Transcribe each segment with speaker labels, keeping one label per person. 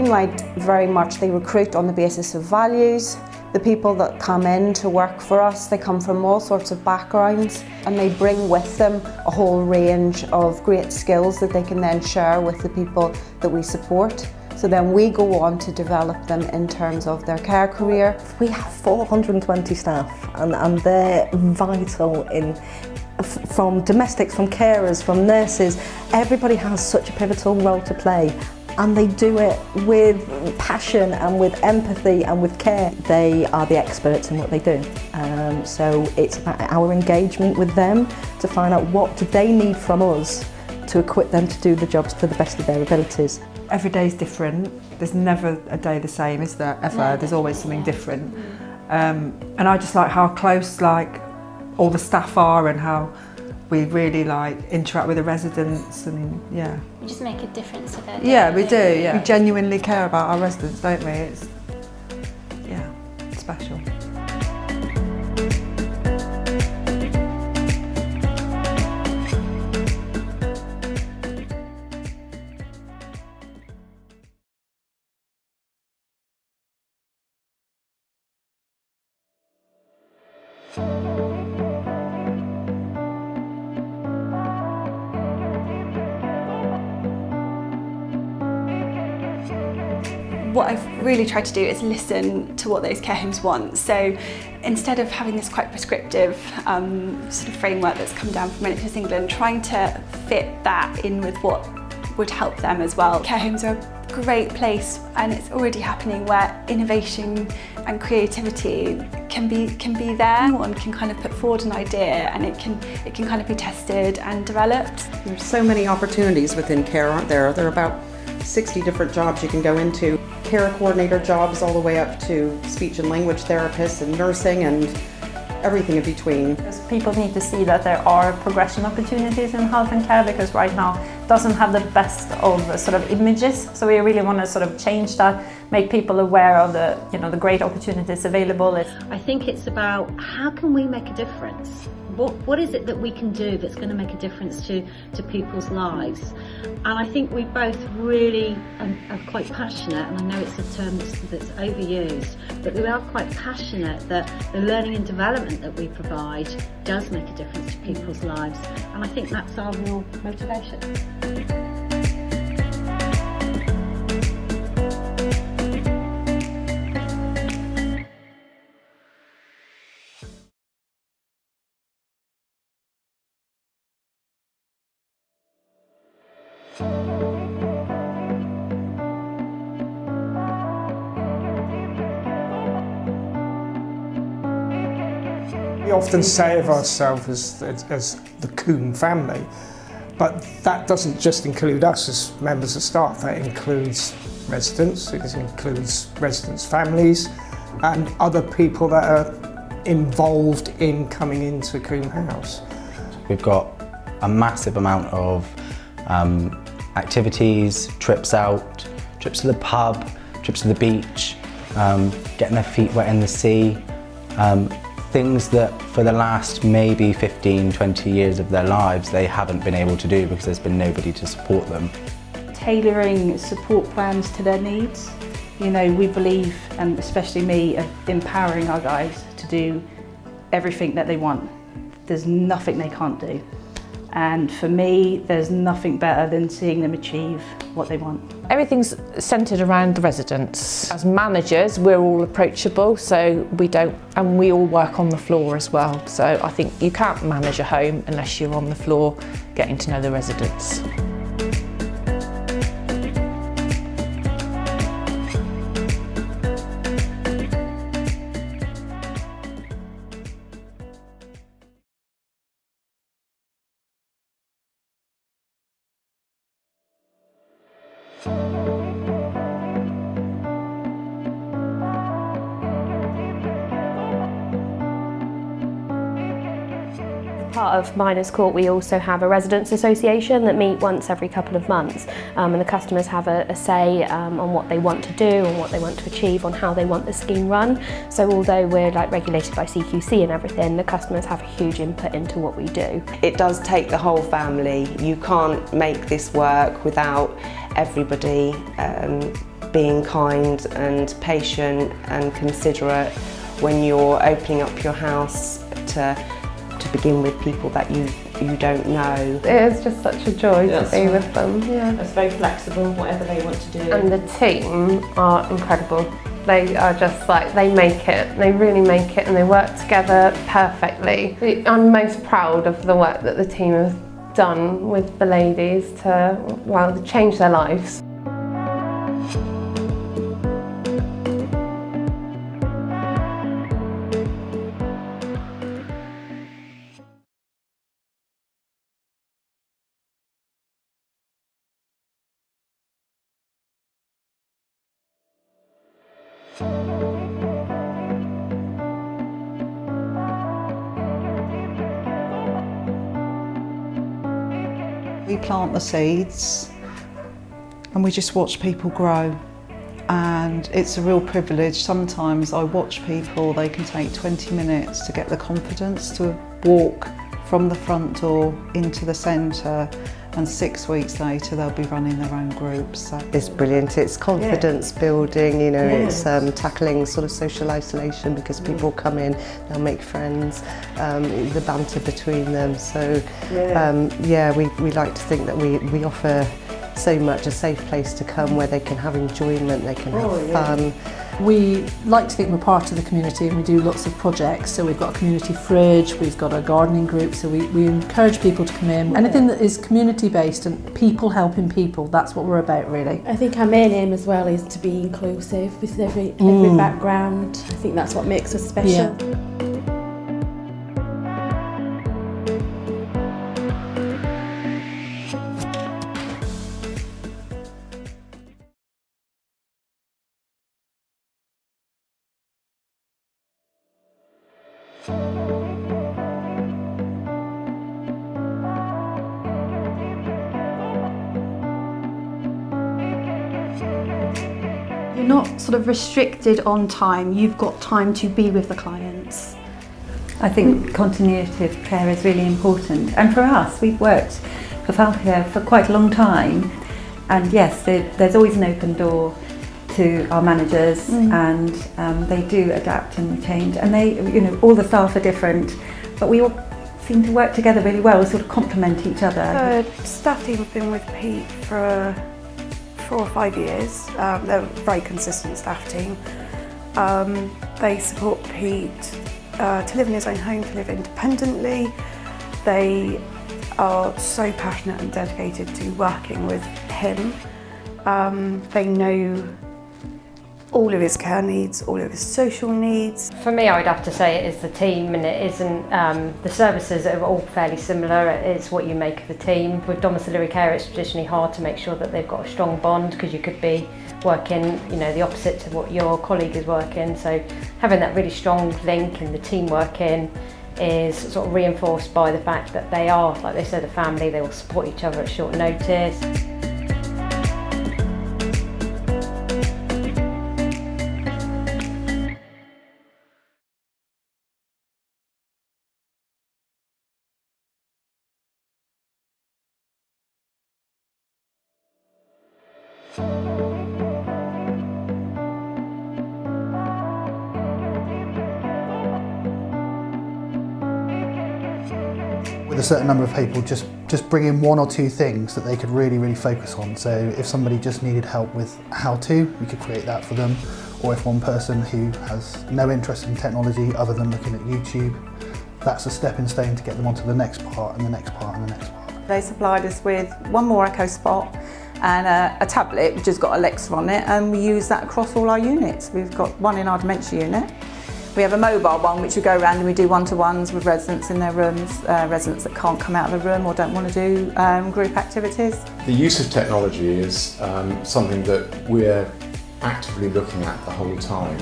Speaker 1: Limelight very much, they recruit on the basis of values. The people that come in to work for us, they come from all sorts of backgrounds and they bring with them a whole range of great skills that they can then share with the people that we support. So then we go on to develop them in terms of their care career.
Speaker 2: We have 420 staff and they're vital from domestics, from carers, from nurses. Everybody has such a pivotal role to play. And they do it with passion and with empathy and with care. They are the experts in what they do. So it's about our engagement with them to find out what do they need from us to equip them to do the jobs to the best of their abilities.
Speaker 3: Every day is different. There's never a day the same, is there? Ever. No. There's always something different. And I just like how close all the staff are and how we really interact with the residents, and yeah.
Speaker 4: We just make a difference to their day.
Speaker 3: Yeah, we do, yeah. We genuinely care about our residents, don't we? It's special.
Speaker 5: What I've really tried to do is listen to what those care homes want. So instead of having this quite prescriptive sort of framework that's come down from NHS England, trying to fit that in with what would help them as well. Care homes are a great place, and it's already happening, where innovation and creativity can be there. Anyone can kind of put forward an idea and it can kind of be tested and developed.
Speaker 6: There's so many opportunities within care, aren't there? There are about 60 different jobs you can go into. Care coordinator jobs all the way up to speech and language therapists and nursing and everything in between.
Speaker 7: People need to see that there are progression opportunities in health and care, because right now it doesn't have the best of sort of images. So we really want to sort of change that, make people aware of the great opportunities available.
Speaker 8: I think it's about how can we make a difference? What is it that we can do that's going to make a difference to people's lives? And I think we both really are quite passionate, and I know it's a term that's overused, but we are quite passionate that the learning and development that we provide does make a difference to people's lives. And I think that's our real motivation.
Speaker 9: We often say of ourselves as the Coombe family, but that doesn't just include us as members of staff, that includes residents, it includes residents' families and other people that are involved in coming into Coombe House.
Speaker 10: We've got a massive amount of activities, trips out, trips to the pub, trips to the beach, getting their feet wet in the sea. Things that for the last maybe 15, 20 years of their lives they haven't been able to do because there's been nobody to support them.
Speaker 11: Tailoring support plans to their needs. You know, we believe, and especially me, of empowering our guys to do everything that they want. There's nothing they can't do. And for me, there's nothing better than seeing them achieve what they want.
Speaker 12: Everything's centred around the residents. As managers, we're all approachable, so we all work on the floor as well. So I think you can't manage a home unless you're on the floor getting to know the residents.
Speaker 13: Part of Miners Court, we also have a residents association that meet once every couple of months, and the customers have a say on what they want to do, on what they want to achieve, on how they want the scheme run. So although we're regulated by CQC and everything, the customers have a huge input into what we do.
Speaker 14: It does take the whole family. You can't make this work without everybody being kind and patient and considerate when you're opening up your house to begin with people that you don't know.
Speaker 15: It is just such a joy to be with them. Yeah.
Speaker 12: It's very flexible, whatever they want to do.
Speaker 15: And the team are incredible. They are just like, they make it, they really make it, and they work together perfectly. I'm most proud of the work that the team have done with the ladies to, well, change their lives.
Speaker 16: We plant the seeds and we just watch people grow, and it's a real privilege. Sometimes I watch people, they can take 20 minutes to get the confidence to walk from the front door into the centre, and 6 weeks later they'll be running their own groups. So
Speaker 14: it's brilliant, it's confidence building, you know, it's tackling sort of social isolation because people come in, they'll make friends, the banter between them. So we like to think that we offer so much, a safe place to come where they can have enjoyment, they can have fun.
Speaker 17: We like to think we're part of the community, and we do lots of projects. So we've got a community fridge, we've got a gardening group, so we encourage people to come in. Anything that is community based and people helping people, that's what we're about really.
Speaker 18: I think our main aim as well is to be inclusive with every background. I think that's what makes us special.
Speaker 17: Yeah.
Speaker 5: You're not sort of restricted on time, you've got time to be with the clients.
Speaker 11: I think continuity of care is really important, and for us, we've worked for Falcare for quite a long time, and yes, there's always an open door to our managers, and they do adapt and change, and they, you know, all the staff are different, but we all seem to work together really well, sort of complement each other.
Speaker 5: The staff team have been with Pete for 4 or 5 years. They're a very consistent staff team. They support Pete to live in his own home, to live independently. They are so passionate and dedicated to working with him. They know all of his care needs, all of his social needs.
Speaker 15: For me, I would have to say it is the team, and it isn't, the services are all fairly similar. It's what you make of the team. With domiciliary care, it's traditionally hard to make sure that they've got a strong bond, because you could be working, you know, the opposite to what your colleague is working. So having that really strong link and the team working is sort of reinforced by the fact that they are, like they said, a family. They will support each other at short notice.
Speaker 19: With a certain number of people, just bring in 1 or 2 things that they could really focus on. So if somebody just needed help with how to, we could create that for them. Or if one person who has no interest in technology other than looking at YouTube, that's a stepping stone to get them onto the next part and the next part and the next part.
Speaker 20: They supplied us with 1 more Echo Spot and a tablet which has got Alexa on it, and we use that across all our units. We've got one in our dementia unit. We have a mobile one which we go around and we do one-to-ones with residents in their rooms, residents that can't come out of the room or don't want to do group activities.
Speaker 21: The use of technology is something that we're actively looking at the whole time.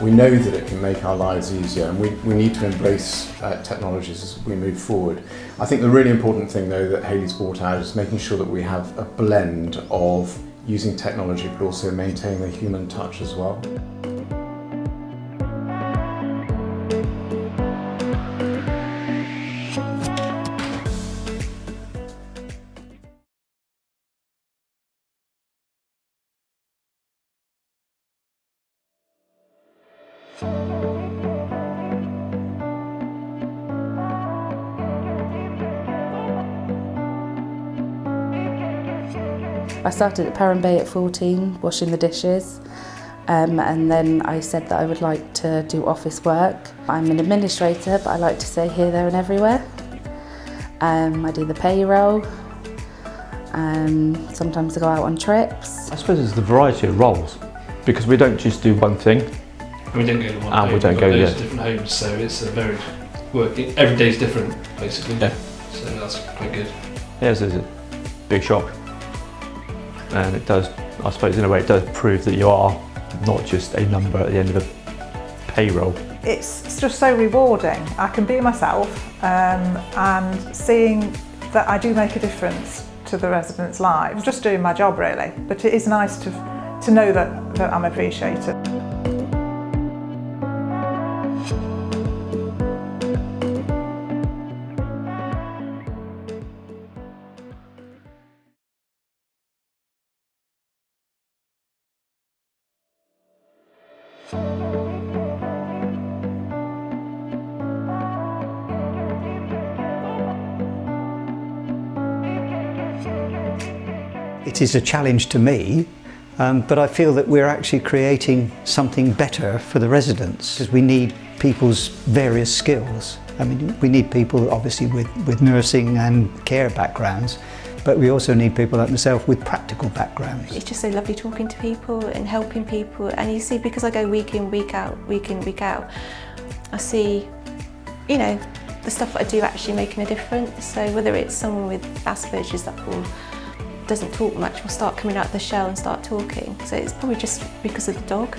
Speaker 21: We know that it can make our lives easier, and we need to embrace technologies as we move forward. I think the really important thing though that Hayley's brought out is making sure that we have a blend of using technology but also maintaining the human touch as well.
Speaker 18: I started at Perrin Bay at 14, washing the dishes. And then I said that I would like to do office work. I'm an administrator, but I like to say here, there and everywhere. I do the payroll. Sometimes I go out on trips.
Speaker 1: I suppose it's the variety of roles, because we don't just do one thing.
Speaker 22: We don't go to one
Speaker 1: and
Speaker 22: home,
Speaker 1: we don't
Speaker 22: we've
Speaker 1: go
Speaker 22: got loads
Speaker 1: yeah.
Speaker 22: of different homes, so it's a varied work. Every day's different, basically.
Speaker 1: Yeah.
Speaker 22: So that's quite good.
Speaker 1: Yes, it's a big shock. And it does, I suppose in a way, it does prove that you are not just a number at the end of the payroll.
Speaker 3: It's just so rewarding. I can be myself and seeing that I do make a difference to the residents' lives. I'm just doing my job really, but it is nice to know that I'm appreciated.
Speaker 23: It is a challenge to me, but I feel that we're actually creating something better for the residents, because we need people's various skills. I mean, we need people obviously with nursing and care backgrounds, but we also need people like myself with practical backgrounds.
Speaker 24: It's just so lovely talking to people and helping people, and you see, because I go week in, week out, I see, you know, the stuff that I do actually making a difference. So whether it's someone with Asperger's that doesn't talk much will start coming out of the shell and start talking. So it's probably just because of the dog.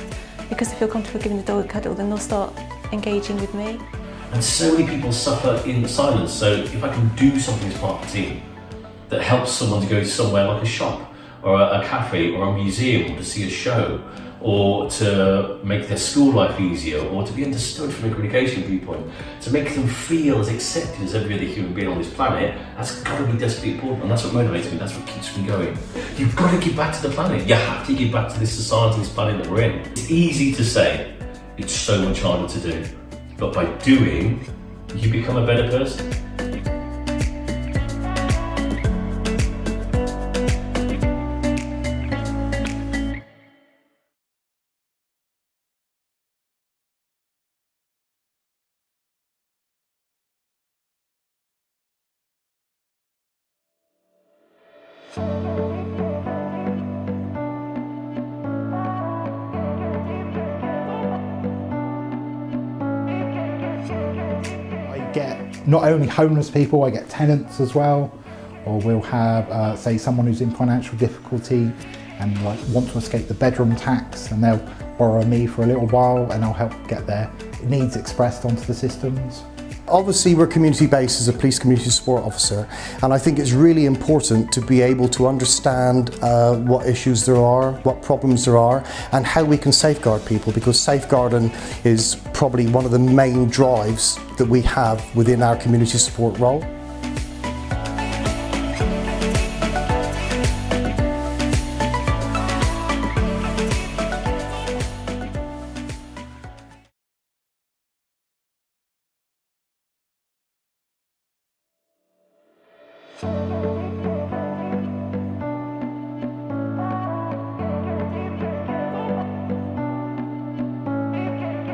Speaker 24: Because they feel comfortable giving the dog a cuddle, then they'll start engaging with me.
Speaker 25: And so many people suffer in silence, so if I can do something as part of the team that helps someone to go somewhere like a shop or a cafe or a museum, or to see a show, or to make their school life easier, or to be understood from a communication viewpoint, to make them feel as accepted as every other human being on this planet, that's got to be desperately important, and that's what motivates me, that's what keeps me going. You've got to give back to the planet. You have to give back to this society, this planet that we're in. It's easy to say, it's so much harder to do, but by doing, you become a better person.
Speaker 19: I get not only homeless people, I get tenants as well, or we'll have, say, someone who's in financial difficulty and like want to escape the bedroom tax, and they'll borrow me for a little while and I'll help get their needs expressed onto the systems.
Speaker 26: Obviously we're community based as a police community support officer, and I think it's really important to be able to understand what issues there are, what problems there are, and how we can safeguard people, because safeguarding is probably one of the main drives that we have within our community support role.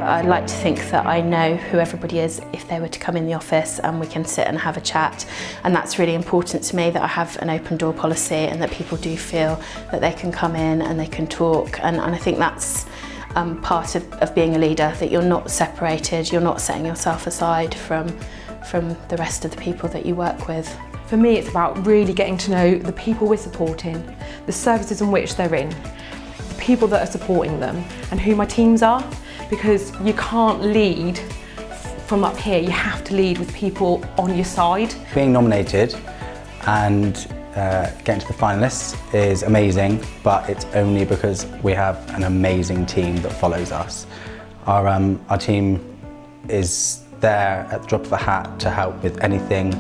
Speaker 18: I like to think that I know who everybody is if they were to come in the office, and we can sit and have a chat, and that's really important to me, that I have an open door policy and that people do feel that they can come in and they can talk, and I think that's part of being a leader, that you're not separated, you're not setting yourself aside from the rest of the people that you work with.
Speaker 27: For me, it's about really getting to know the people we're supporting, the services in which they're in, the people that are supporting them, and who my teams are, because you can't lead from up here, you have to lead with people on your side.
Speaker 10: Being nominated and getting to the finalists is amazing, but it's only because we have an amazing team that follows us. Our team is there at the drop of a hat to help with anything.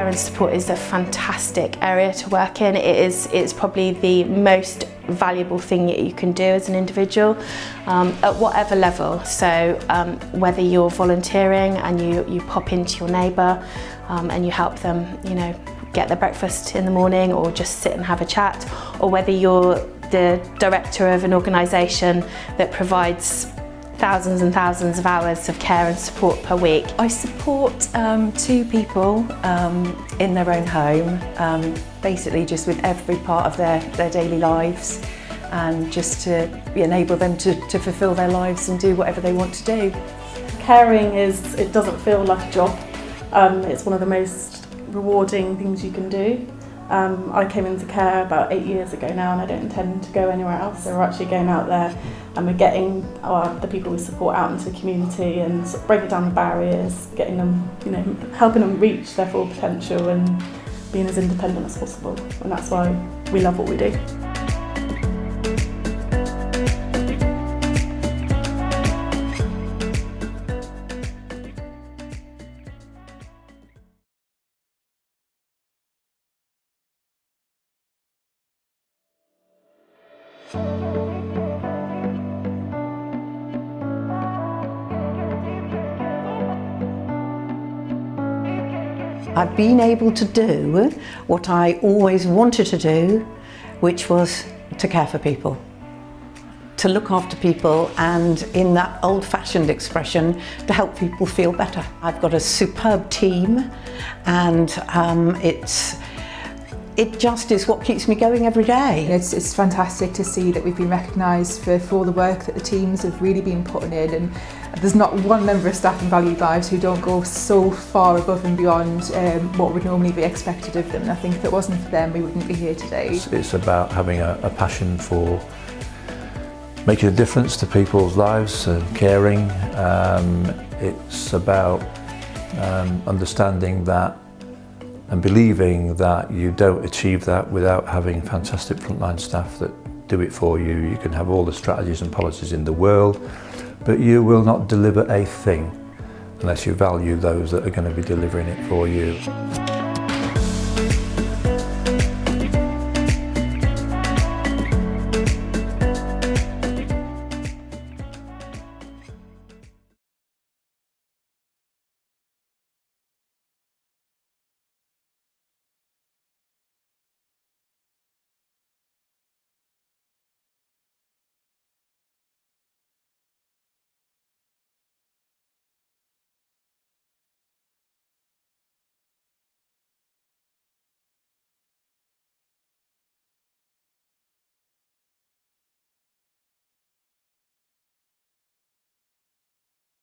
Speaker 18: and support is a fantastic area to work in. It's probably the most valuable thing that you can do as an individual at whatever level. So whether you're volunteering and you pop into your neighbour and you help them, you know, get their breakfast in the morning or just sit and have a chat, or whether you're the director of an organisation that provides thousands and thousands of hours of care and support per week.
Speaker 2: I support 2 people in their own home, basically just with every part of their daily lives, and just to enable them to fulfil their lives and do whatever they want to do.
Speaker 11: Caring it doesn't feel like a job. It's one of the most rewarding things you can do. I came into care about 8 years ago now, and I don't intend to go anywhere else. So we're actually going out there and we're getting the people we support out into the community and sort of breaking down the barriers, getting them, you know, helping them reach their full potential and being as independent as possible. And that's why we love what we do.
Speaker 4: I've been able to do what I always wanted to do, which was to care for people, to look after people, and in that old-fashioned expression, to help people feel better. I've got a superb team, and it just is what keeps me going every day.
Speaker 3: It's fantastic to see that we've been recognised for the work that the teams have really been putting in, and there's not one member of staff in Valued Lives who don't go so far above and beyond what would normally be expected of them. And I think if it wasn't for them, we wouldn't be here today.
Speaker 6: It's about having a passion for making a difference to people's lives and caring. It's about understanding that and believing that you don't achieve that without having fantastic frontline staff that do it for you. You can have all the strategies and policies in the world, but you will not deliver a thing unless you value those that are going to be delivering it for you.